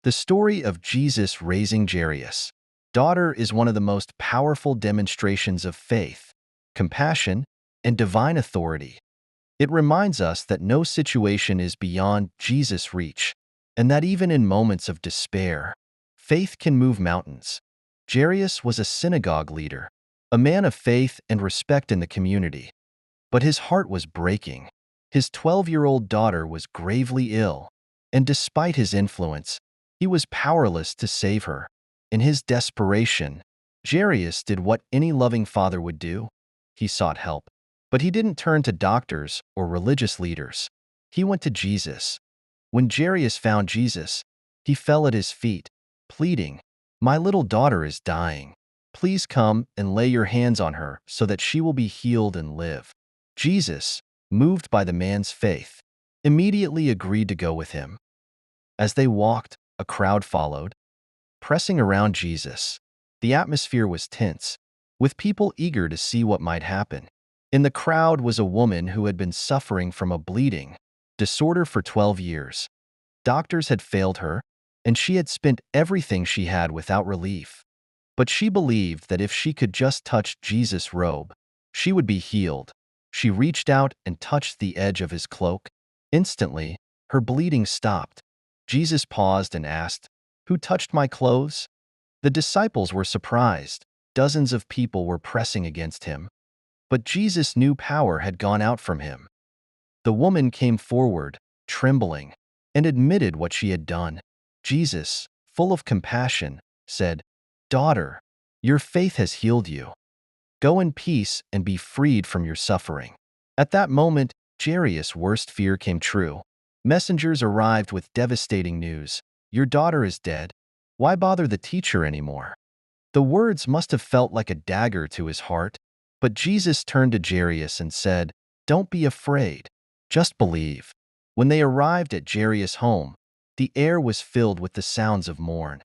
The story of Jesus raising Jairus' daughter is one of the most powerful demonstrations of faith, compassion, and divine authority. It reminds us that no situation is beyond Jesus' reach, and that even in moments of despair, faith can move mountains. Jairus was a synagogue leader, a man of faith and respect in the community. But his heart was breaking. His 12-year-old daughter was gravely ill, and despite his influence, he was powerless to save her. In his desperation, Jairus did what any loving father would do. He sought help. But he didn't turn to doctors or religious leaders. He went to Jesus. When Jairus found Jesus, he fell at his feet, pleading, "My little daughter is dying. Please come and lay your hands on her so that she will be healed and live." Jesus, moved by the man's faith, immediately agreed to go with him. As they walked, a crowd followed, pressing around Jesus. The atmosphere was tense, with people eager to see what might happen. In the crowd was a woman who had been suffering from a bleeding disorder for 12 years. Doctors had failed her, and she had spent everything she had without relief. But she believed that if she could just touch Jesus' robe, she would be healed. She reached out and touched the edge of his cloak. Instantly, her bleeding stopped. Jesus paused and asked, "Who touched my clothes?" The disciples were surprised. Dozens of people were pressing against him. But Jesus knew power had gone out from him. The woman came forward, trembling, and admitted what she had done. Jesus, full of compassion, said, "Daughter, your faith has healed you. Go in peace and be freed from your suffering." At that moment, Jairus' worst fear came true. Messengers arrived with devastating news. "Your daughter is dead. Why bother the teacher anymore?" The words must have felt like a dagger to his heart, but Jesus turned to Jairus and said, "Don't be afraid. Just believe." When they arrived at Jairus' home, the air was filled with the sounds of mourn.